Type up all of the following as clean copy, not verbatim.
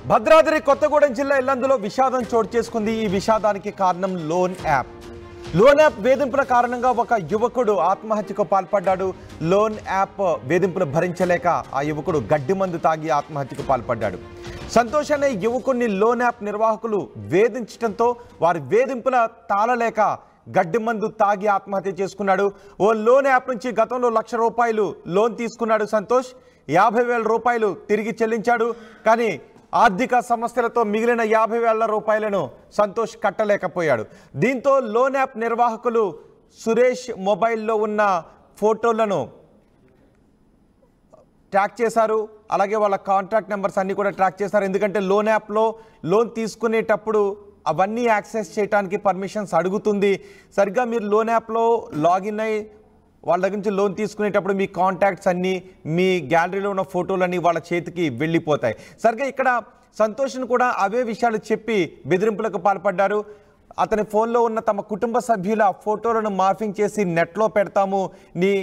భద్రాద్రి కొత్తగూడెం జిల్లా ఇల్లందులో విషాదం చోటు చేసుకుంది. ఈ విషాదానికి కారణం లోన్ యాప్. లోన్ యాప్ వేధింపుల కారణంగా ఒక యువకుడు ఆత్మహత్యకు పాల్పడ్డాడు. లోన్ యాప్ వేధింపులు భరించలేక ఆ యువకుడు గడ్డి మందు తాగి ఆత్మహత్యకు పాల్పడ్డాడు. సంతోష్ అనే యువకుడిని లోన్ యాప్ నిర్వాహకులు వేధించడంతో వారి వేధింపుల తాళలేక గడ్డి మందు తాగి ఆత్మహత్య చేసుకున్నాడు. ఓ లోన్ యాప్ నుంచి గతంలో ₹1,00,000 లోన్ తీసుకున్నాడు సంతోష్. 50,000 రూపాయలు తిరిగి చెల్లించాడు. కానీ ఆర్థిక సమస్యలతో మిగిలిన 50,000 రూపాయలను సంతోష్ కట్టలేకపోయాడు. దీంతో లోన్ యాప్ నిర్వాహకులు సురేష్ మొబైల్లో ఉన్న ఫోటోలను ట్రాక్ చేశారు. అలాగే వాళ్ళ కాంటాక్ట్ నెంబర్స్ అన్నీ కూడా ట్రాక్ చేశారు. ఎందుకంటే లోన్ యాప్లో లోన్ తీసుకునేటప్పుడు అవన్నీ యాక్సెస్ చేయడానికి పర్మిషన్స్ అడుగుతుంది. సరిగ్గా మీరు లోన్ యాప్లో లాగిన్ అయ్యి వాళ్ళ దగ్గర నుంచి లోన్ తీసుకునేటప్పుడు మీ కాంటాక్ట్స్ అన్నీ, మీ గ్యాలరీలో ఉన్న ఫోటోలన్నీ వాళ్ళ చేతికి వెళ్ళిపోతాయి. సరిగ్గా ఇక్కడ సంతోష్ను కూడా అవే విషయాలు చెప్పి బెదిరింపులకు పాల్పడ్డారు. అతని ఫోన్లో ఉన్న తమ కుటుంబ సభ్యుల ఫోటోలను మార్ఫింగ్ చేసి నెట్లో పెడతాము, నీ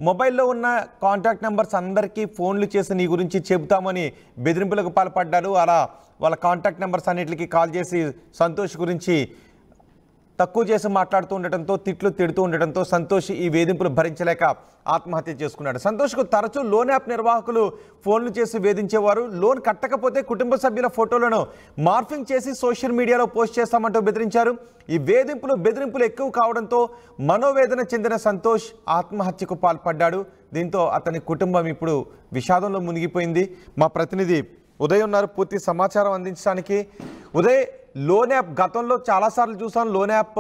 మొబైల్లో ఉన్న కాంటాక్ట్ నెంబర్స్ అందరికీ ఫోన్లు చేసి నీ గురించి చెబుతామని బెదిరింపులకు పాల్పడ్డారు. అలా వాళ్ళ కాంటాక్ట్ నెంబర్స్ అన్నిటికీ కాల్ చేసి సంతోష్ గురించి తక్కువ చేసి మాట్లాడుతూ ఉండటంతో, తిట్లు తిడుతూ ఉండటంతో సంతోష్ ఈ వేధింపులు భరించలేక ఆత్మహత్య చేసుకున్నాడు. సంతోష్కు తరచూ లోన్ యాప్ నిర్వాహకులు ఫోన్లు చేసి వేధించేవారు. లోన్ కట్టకపోతే కుటుంబ సభ్యుల ఫోటోలను మార్ఫింగ్ చేసి సోషల్ మీడియాలో పోస్ట్ చేస్తామంటూ బెదిరించారు. ఈ బెదిరింపులు ఎక్కువ కావడంతో మనోవేదన చెందిన సంతోష్ ఆత్మహత్యకు పాల్పడ్డాడు. దీంతో అతని కుటుంబం ఇప్పుడు విషాదంలో మునిగిపోయింది. మా ప్రతినిధి ఉదయ్ ఉన్నారు పూర్తి సమాచారం అందించడానికి. ఉదయ్, లోన్ యాప్ గతంలో చాలాసార్లు చూసాం. లోన్ యాప్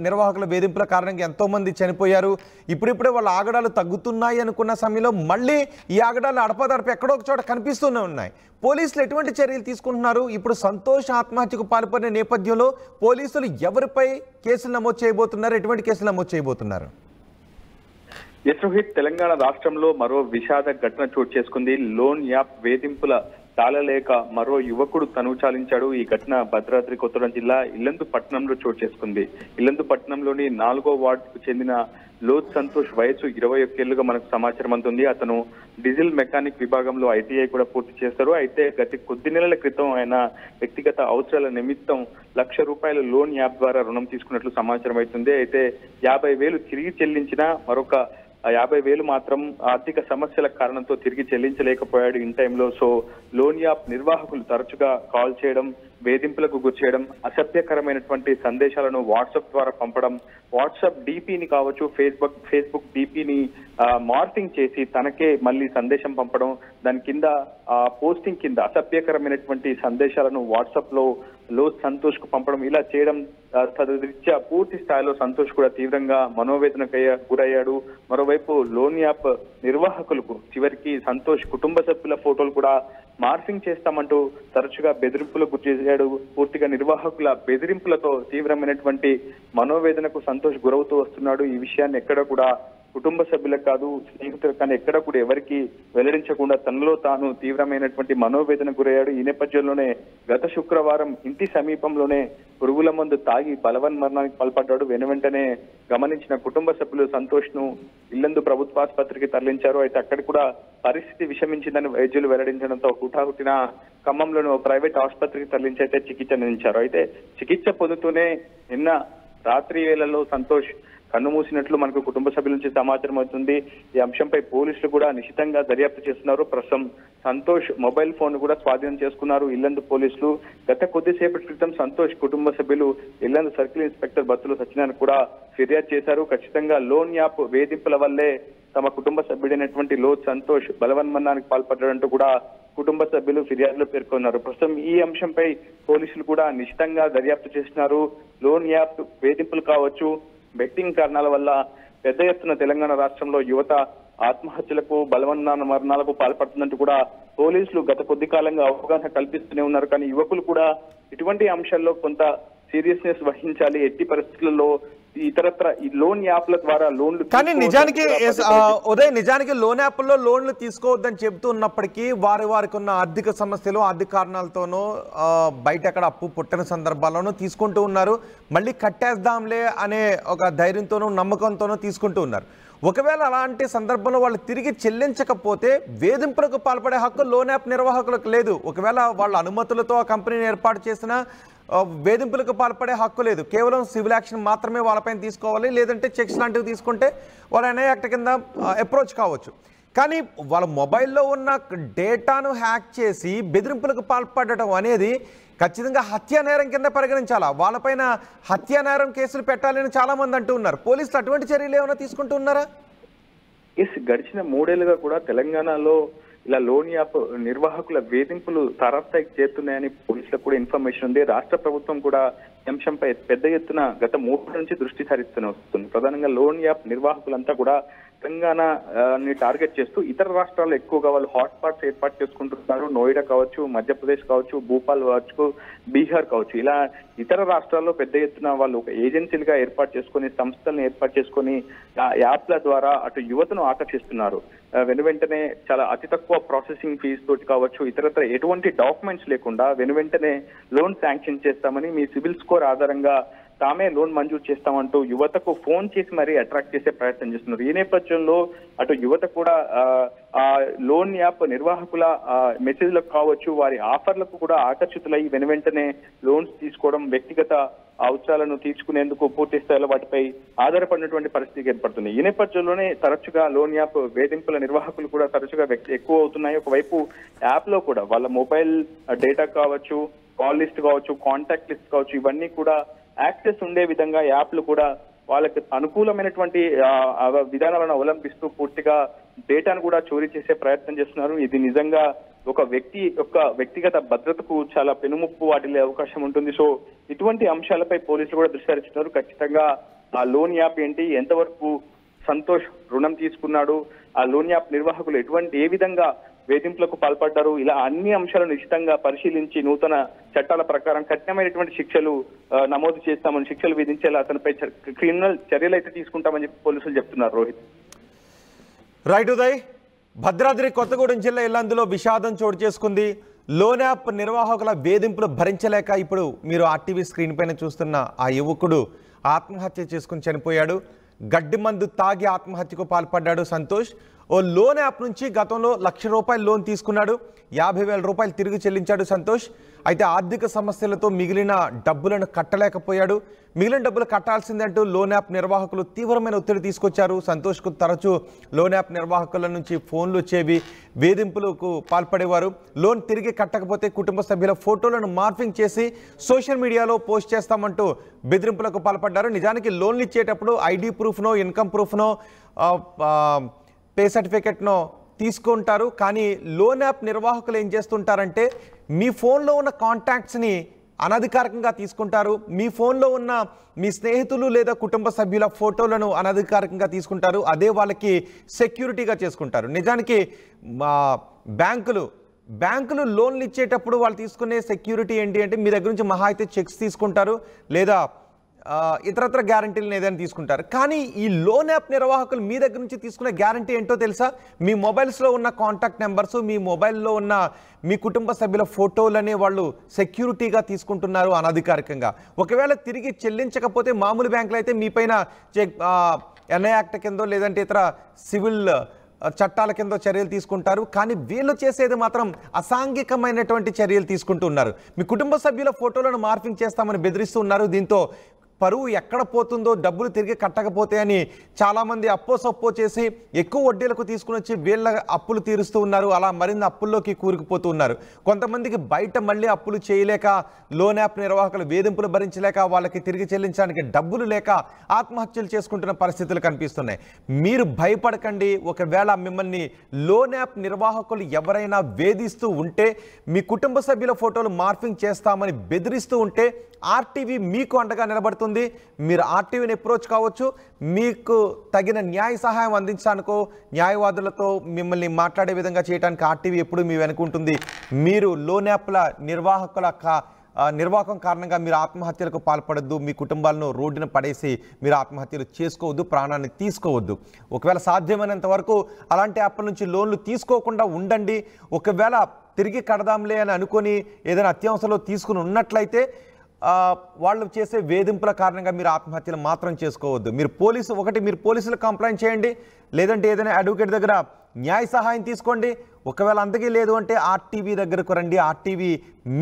నిర్వాహకుల వేధింపుల కారణంగా ఎంతోమంది చనిపోయారు. ఇప్పుడిప్పుడే వాళ్ళ ఆగడాలు తగ్గుతున్నాయి అనుకున్న సమయంలో మళ్ళీ ఈ ఆగడాలు అడపదడప ఎక్కడో ఒక చోట కనిపిస్తూనే ఉన్నాయి. పోలీసులు ఎటువంటి చర్యలు తీసుకుంటున్నారు? ఇప్పుడు సంతోష్ ఆత్మహత్యకు పాల్పడిన నేపథ్యంలో పోలీసులు ఎవరిపై కేసులు నమోదు చేయబోతున్నారు? ఎటువంటి కేసులు నమోదు చేయబోతున్నారు? రోహిత్, తెలంగాణ రాష్ట్రంలో మరో విషాద ఘటన చోటు చేసుకుంది. లోన్ యాప్ వేధింపుల తాళలేక మరో యువకుడు తనువు చాలించాడు. ఈ ఘటన భద్రాద్రి కొత్తగూడెం జిల్లా ఇల్లందు పట్టణంలో చోటు చేసుకుంది. ఇల్లందు పట్టణంలోని 4వ వార్డుకు చెందిన లోత్ సంతోష్ వయసు 21 ఏళ్లుగా మనకు సమాచారం అందుతుంది. అతను డీజిల్ మెకానిక్ విభాగంలో ITI కూడా పూర్తి చేస్తారు. అయితే గత కొద్ది నెలల క్రితం ఆయన వ్యక్తిగత అవసరాల నిమిత్తం ₹1,00,000 లోన్ యాప్ ద్వారా రుణం తీసుకున్నట్లు సమాచారం అవుతుంది. అయితే 50,000 తిరిగి చెల్లించిన మరొక 50,000 మాత్రం ఆర్థిక సమస్యల కారణంతో తిరిగి చెల్లించలేకపోయాడు ఇన్ టైంలో. సో లోన్ యాప్ నిర్వాహకులు తరచుగా కాల్ చేయడం, వేధింపులకు గురిచేయడం, అసభ్యకరమైనటువంటి సందేశాలను వాట్సాప్ ద్వారా పంపడం, వాట్సాప్ DPని కావచ్చు, ఫేస్బుక్ DPని మార్ఫింగ్ చేసి తనకే మళ్ళీ సందేశం పంపడం, దాని కింద పోస్టింగ్ కింద అసభ్యకరమైనటువంటి సందేశాలను వాట్సాప్ లో సంతోష్ కు పంపడం, ఇలా చేయడం తదరీత్యా పూర్తి స్థాయిలో సంతోష్ కూడా తీవ్రంగా మనోవేదనకు గురయ్యాడు. మరోవైపు లోన్ యాప్ నిర్వాహకులకు చివరికి సంతోష్ కుటుంబ సభ్యుల ఫోటోలు కూడా మార్ఫింగ్ చేస్తామంటూ తరచుగా బెదిరింపులకు గురయ్యాడు. పూర్తిగా నిర్వాహకుల బెదిరింపులతో తీవ్రమైనటువంటి మనోవేదనకు సంతోష్ గురవుతూ వస్తున్నాడు. ఈ విషయాన్ని ఎక్కడ కూడా కుటుంబ సభ్యులకు కాదు, స్నేహితులకు కానీ ఎక్కడ కూడా ఎవరికి వెల్లడించకుండా తనలో తాను తీవ్రమైనటువంటి మనోవేదన గురయ్యాడు. ఈ నేపథ్యంలోనే గత శుక్రవారం ఇంటి సమీపంలోనే పురుగుల మందు తాగి బలవన్మరణానికి పాల్పడ్డాడు. వెనువెంటనే గమనించిన కుటుంబ సభ్యులు సంతోష్ ను ఇల్లందు ప్రభుత్వ ఆసుపత్రికి తరలించారు. అయితే అక్కడ కూడా పరిస్థితి విషమించిందని వైద్యులు వెల్లడించడంతో హుటాహుటిన ఖమ్మంలోని ఓ ప్రైవేట్ ఆసుపత్రికి తరలించి అయితే చికిత్స అందించారు. అయితే చికిత్స పొందుతూనే నిన్న రాత్రి వేళల్లో సంతోష్ కన్నుమూసినట్లు మనకు కుటుంబ సభ్యుల నుంచి సమాచారం అవుతుంది. ఈ అంశంపై పోలీసులు కూడా నిశితంగా దర్యాప్తు చేస్తున్నారు. ప్రస్తుతం సంతోష్ మొబైల్ ఫోన్ కూడా స్వాధీనం చేసుకున్నారు ఇల్లందు పోలీసులు. గత కొద్దిసేపటి క్రితం సంతోష్ కుటుంబ సభ్యులు ఇల్లందు సర్కిల్ ఇన్స్పెక్టర్ బత్తుల సత్యనారాయణ కూడా ఫిర్యాదు చేశారు. ఖచ్చితంగా లోన్ యాప్ వేధింపుల వల్లే తమ కుటుంబ సభ్యుడైనటువంటి లోత్ సంతోష్ బలవన్మరణానికి పాల్పడ్డాడంటూ కూడా కుటుంబ సభ్యులు ఫిర్యాదులో పేర్కొన్నారు. ప్రస్తుతం ఈ అంశంపై పోలీసులు కూడా నిశితంగా దర్యాప్తు చేస్తున్నారు. లోన్ యాప్ వేధింపులు కావచ్చు, బెట్టింగ్ కారణాల వల్ల పెద్ద ఎత్తున తెలంగాణ రాష్ట్రంలో యువత ఆత్మహత్యలకు, మరణాలకు పాల్పడుతుందంటూ కూడా పోలీసులు గత కొద్ది కాలంగా అవగాహన కల్పిస్తూనే ఉన్నారు. కానీ యువకులు కూడా ఇటువంటి అంశాల్లో కొంత సీరియస్నెస్ వహించాలి. ఎట్టి పరిస్థితుల్లో ఇతరత్ర ఈ లోన్ యాప్ల ద్వారా లోన్లు కానీ నిజానికి లోన్ యాప్ల్లో లోన్లు తీసుకోవద్దని చెబుతూ ఉన్నప్పటికీ వారికి ఉన్న ఆర్థిక సమస్యలు, ఆర్థిక కారణాలతోనూ బయట అక్కడ అప్పు పుట్టిన సందర్భాల్లోనూ తీసుకుంటూ ఉన్నారు. మళ్ళీ కట్టేద్దాంలే అనే ఒక ధైర్యంతోనూ నమ్మకంతోనూ తీసుకుంటూ ఉన్నారు. ఒకవేళ అలాంటి సందర్భంలో వాళ్ళు తిరిగి చెల్లించకపోతే వేధింపులకు పాల్పడే హక్కు లోన్ యాప్ నిర్వాహకులకు లేదు. ఒకవేళ వాళ్ళ అనుమతులతో ఆ కంపెనీని ఏర్పాటు చేసిన వేధింపులకు పాల్పడే హక్కు లేదు. కేవలం సివిల్ యాక్షన్ మాత్రమే వాళ్ళపైన తీసుకోవాలి, లేదంటే చెక్స్ లాంటివి తీసుకుంటే వాళ్ళ ఎన్ఐ యాక్ట్ కింద అప్రోచ్ కావచ్చు. కానీ వాళ్ళ మొబైల్లో ఉన్న డేటాను హ్యాక్ చేసి బెదిరింపులకు పాల్పడటం అనేది ఖచ్చితంగా హత్యా నేరం కింద పరిగణించాలా. వాళ్ళపైన హత్యా నేరం కేసులు పెట్టాలని చాలామంది అంటూ ఉన్నారు. పోలీసులు అటువంటి చర్యలు ఏమైనా తీసుకుంటున్నారా? గడిచిన 3 ఏళ్లుగా కూడా తెలంగాణలో ఇలా లోన్ యాప్ నిర్వాహకుల వేధింపులు తారాస్థాయికి చేరుతున్నాయని పోలీసులకు కూడా ఇన్ఫర్మేషన్ ఉంది. రాష్ట్ర ప్రభుత్వం కూడా అంశంపై పెద్ద ఎత్తున గత 3 నుంచి దృష్టి సారిస్తూనే వస్తుంది. ప్రధానంగా లోన్ యాప్ నిర్వాహకులంతా కూడా తెలంగాణని టార్గెట్ చేస్తూ ఇతర రాష్ట్రాల్లో ఎక్కువగా వాళ్ళు హాట్స్పాట్స్ ఏర్పాటు చేసుకుంటున్నారు. నోయిడా కావచ్చు, మధ్యప్రదేశ్ కావచ్చు, భూపాల్ కావచ్చు, బీహార్ కావచ్చు, ఇలా ఇతర రాష్ట్రాల్లో పెద్ద ఎత్తున వాళ్ళు ఒక ఏజెన్సీలుగా ఏర్పాటు చేసుకుని, సంస్థలను ఏర్పాటు చేసుకుని యాప్ల ద్వారా అటు యువతను ఆకర్షిస్తున్నారు. వెనువెంటనే చాలా అతి తక్కువ ప్రాసెసింగ్ ఫీజు తోటి కావచ్చు, ఇతరత్ర ఎటువంటి డాక్యుమెంట్స్ లేకుండా వెనువెంటనే లోన్ శాంక్షన్ చేస్తామని, మీ సిబిల్ స్కోర్ ఆధారంగా తామే లోన్ మంజూరు చేస్తామంటూ యువతకు ఫోన్ చేసి మరీ అట్రాక్ట్ చేసే ప్రయత్నం చేస్తున్నారు. ఈ నేపథ్యంలో అటు యువత కూడా ఆ లోన్ యాప్ నిర్వాహకుల మెసేజ్లకు కావచ్చు, వారి ఆఫర్లకు కూడా ఆకర్షితులై వెనువెంటనే లోన్స్ తీసుకోవడం, వ్యక్తిగత అవసరాలను తీర్చుకునేందుకు పూర్తి స్థాయిలో వాటిపై ఆధారపడినటువంటి పరిస్థితి ఏర్పడుతుంది. ఈ నేపథ్యంలోనే తరచుగా లోన్ యాప్ వేధింపుల నిర్వాహకులు కూడా తరచుగా ఎక్కువ అవుతున్నాయి. ఒకవైపు యాప్ లో కూడా వాళ్ళ మొబైల్ డేటా కావచ్చు, కాల్ లిస్ట్ కావచ్చు, కాంటాక్ట్ లిస్ట్ కావచ్చు, ఇవన్నీ కూడా యాక్సెస్ ఉండే విధంగా యాప్లు కూడా వాళ్ళకి అనుకూలమైనటువంటి విధానాలను అవలంబిస్తూ పూర్తిగా డేటాను కూడా చోరీ చేసే ప్రయత్నం చేస్తున్నారు. ఇది నిజంగా ఒక వ్యక్తి యొక్క వ్యక్తిగత భద్రతకు చాలా పెనుముప్పు వాటిల్లే అవకాశం ఉంటుంది. సో ఇటువంటి అంశాలపై పోలీసులు కూడా దృష్టి సారిస్తున్నారు. ఖచ్చితంగా ఆ లోన్ యాప్ ఏంటి, ఎంతవరకు సంతోష్ రుణం తీసుకున్నాడు, ఆ లోన్ యాప్ నిర్వాహకులు ఏ విధంగా వేధింపులకు పాల్పడ్డారు, ఇలా అన్ని అంశాలను నిశ్చితంగా పరిశీలించి నూతన చట్టాల ప్రకారం కఠినమైనటువంటి శిక్షలు నమోదు చేస్తామని, శిక్షలు విధించేలా అతనిపై క్రిమినల్ చర్యలు అయితే తీసుకుంటామని చెప్పి పోలీసులు చెప్తున్నారు. రోహిత్. రైట్ ఉదయ్. భద్రాద్రి కొత్తగూడెం జిల్లా ఇల్లందులో విషాదం చోటు చేసుకుంది. లోన్ యాప్ నిర్వాహకుల వేధింపులు భరించలేక ఇప్పుడు మీరు ఆర్టీవీ స్క్రీన్ పైన చూస్తున్న ఆ యువకుడు ఆత్మహత్య చేసుకుని చనిపోయాడు. గడ్డి మందు తాగి ఆత్మహత్యకు పాల్పడ్డాడు సంతోష్. ఓ లోన్ యాప్ నుంచి గతంలో ₹1,00,000 లోన్ తీసుకున్నాడు. ₹50,000 తిరిగి చెల్లించాడు సంతోష్. అయితే ఆర్థిక సమస్యలతో మిగిలిన డబ్బులను కట్టలేకపోయాడు. మిగిలిన డబ్బులు కట్టాల్సిందంటూ లోన్ యాప్ నిర్వాహకులు తీవ్రమైన ఒత్తిడి తీసుకొచ్చారు. సంతోష్కు తరచూ లోన్ యాప్ నిర్వాహకుల నుంచి ఫోన్లు వచ్చేవి, వేధింపులకు పాల్పడేవారు. లోన్ తిరిగి కట్టకపోతే కుటుంబ సభ్యుల ఫోటోలను మార్ఫింగ్ చేసి సోషల్ మీడియాలో పోస్ట్ చేస్తామంటూ బెదిరింపులకు పాల్పడ్డారు. నిజానికి లోన్లు ఇచ్చేటప్పుడు ఐడి ప్రూఫ్నో, ఇన్కమ్ ప్రూఫ్నో, పే సర్టిఫికెట్నో తీసుకుంటారు. కానీ లోన్ యాప్ నిర్వాహకులు ఏం చేస్తుంటారంటే మీ ఫోన్లో ఉన్న కాంటాక్ట్స్ని అనధికారికంగా తీసుకుంటారు. మీ ఫోన్లో ఉన్న మీ స్నేహితులు లేదా కుటుంబ సభ్యుల ఫోటోలను అనధికారికంగా తీసుకుంటారు. అదే వాళ్ళకి సెక్యూరిటీగా చేసుకుంటారు. నిజానికి బ్యాంకులు లోన్లు ఇచ్చేటప్పుడు వాళ్ళు తీసుకునే సెక్యూరిటీ ఏంటి అంటే మీ దగ్గర నుంచి మహా అయితే చెక్స్ తీసుకుంటారు, లేదా ఇతరత్ర గ్యారంటీలను ఏదైనా తీసుకుంటారు. కానీ ఈ లోన్ యాప్ నిర్వాహకులు మీ దగ్గర నుంచి తీసుకునే గ్యారంటీ ఏంటో తెలుసా? మీ మొబైల్స్లో ఉన్న కాంటాక్ట్ నెంబర్స్, మీ మొబైల్లో ఉన్న మీ కుటుంబ సభ్యుల ఫోటోలనే వాళ్ళు సెక్యూరిటీగా తీసుకుంటున్నారు అనధికారికంగా. ఒకవేళ తిరిగి చెల్లించకపోతే మామూలు బ్యాంకులు అయితే మీ పైన ఎన్ఐ యాక్ట్ కిందో లేదంటే ఇతర సివిల్ చట్టాల కింద చర్యలు తీసుకుంటారు. కానీ వీళ్ళు చేసేది మాత్రం అసాంఘికమైనటువంటి చర్యలు తీసుకుంటున్నారు. మీ కుటుంబ సభ్యుల ఫోటోలను మార్ఫింగ్ చేస్తామని బెదిరిస్తూ ఉన్నారు. దీంతో పరువు ఎక్కడ పోతుందో, డబ్బులు తిరిగి కట్టకపోతే అని చాలామంది అప్పో చేసి ఎక్కువ వడ్డీలకు తీసుకుని వచ్చి వీళ్ళ అప్పులు తీరుస్తూ ఉన్నారు. అలా మరిన్ని అప్పుల్లోకి కూరుకుపోతూ ఉన్నారు. కొంతమందికి బయట మళ్ళీ అప్పులు చేయలేక, లోన్ యాప్ నిర్వాహకులు వేధింపులు భరించలేక, వాళ్ళకి తిరిగి చెల్లించడానికి డబ్బులు లేక ఆత్మహత్యలు చేసుకుంటున్న పరిస్థితులు కనిపిస్తున్నాయి. మీరు భయపడకండి. ఒకవేళ మిమ్మల్ని లోన్ యాప్ నిర్వాహకులు ఎవరైనా వేధిస్తూ ఉంటే, మీ కుటుంబ సభ్యుల ఫోటోలు మార్ఫింగ్ చేస్తామని బెదిరిస్తూ ఉంటే ఆర్టీవీ మీకు అండగా నిలబడుతుంది. మీరు ఆర్టీవీని అప్రోచ్ కావచ్చు. మీకు తగిన న్యాయ సహాయం అందించడానికో, న్యాయవాదులతో మిమ్మల్ని మాట్లాడే విధంగా చేయడానికి ఆర్టీవీ ఎప్పుడు మీ వెనుకుంటుంది. మీరు లోన్ యాప్ల నిర్వాహకం కారణంగా మీరు ఆత్మహత్యలకు పాల్పడద్దు. మీ కుటుంబాలను రోడ్డున పడేసి మీరు ఆత్మహత్యలు చేసుకోవద్దు, ప్రాణాన్ని తీసుకోవద్దు. ఒకవేళ సాధ్యమైనంత వరకు అలాంటి యాప్ల నుంచి లోన్లు తీసుకోకుండా ఉండండి. ఒకవేళ తిరిగి కడదాంలే అని అనుకొని ఏదైనా అత్యవసరంలో తీసుకుని ఉన్నట్లయితే వాళ్ళు చేసే వేధింపుల కారణంగా మీరు ఆత్మహత్యలు మాత్రం చేసుకోవద్దు. మీరు పోలీసులకు కంప్లైంట్ చేయండి, లేదంటే ఏదైనా అడ్వకేట్ దగ్గర న్యాయ సహాయం తీసుకోండి. ఒకవేళ అంతకీ లేదు అంటే ఆర్టీవీ దగ్గరకు రండి. ఆర్టీవీ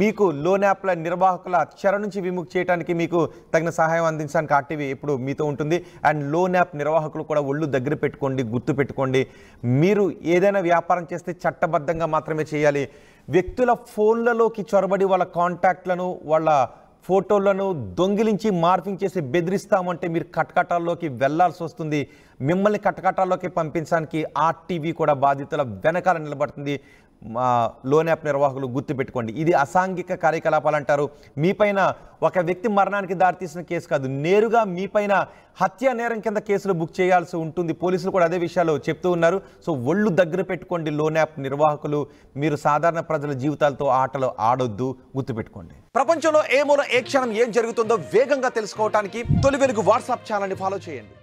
మీకు లోన్ యాప్ల నిర్వాహకుల చెర నుంచి విముక్తి చేయడానికి మీకు తగిన సహాయం అందించడానికి ఆర్టీవీ ఇప్పుడు మీతో ఉంటుంది. అండ్ లోన్ యాప్ నిర్వాహకులు కూడా ఒళ్ళు దగ్గర పెట్టుకోండి, గుర్తు పెట్టుకోండి. మీరు ఏదైనా వ్యాపారం చేస్తే చట్టబద్ధంగా మాత్రమే చేయాలి. వ్యక్తుల ఫోన్లలోకి చొరబడి వాళ్ళ కాంటాక్ట్లను, వాళ్ళ ఫోటోలను దొంగిలించి మార్ఫింగ్ చేసి బెదిరిస్తామంటే మీరు కటకటాల్లోకి వెళ్లాల్సి వస్తుంది. మిమ్మల్ని కటకటాల్లోకి పంపించడానికి ఆర్టీవీ కూడా బాధితుల వెనకాల నిలబడుతుంది. లోన్ యాప్ నిర్వాహకులు గుర్తుపెట్టుకోండి, ఇది అసాంఘిక కార్యకలాపాలు అంటారు. మీపైన ఒక వ్యక్తి మరణానికి దారితీసిన కేసు కాదు, నేరుగా మీపైన హత్యా నేరం కింద కేసులు బుక్ చేయాల్సి ఉంటుంది. పోలీసులు కూడా అదే విషయాలు చెప్తూ ఉన్నారు. సో ఒళ్ళు దగ్గర పెట్టుకోండి లోన్ యాప్ నిర్వాహకులు. మీరు సాధారణ ప్రజల జీవితాలతో ఆటలు ఆడొద్దు, గుర్తుపెట్టుకోండి. ప్రపంచంలో ఏ మూల ఏ క్షణం ఏం జరుగుతుందో వేగంగా తెలుసుకోవడానికి తొలి వెలుగు వాట్సాప్ ఛానల్ని ఫాలో చేయండి.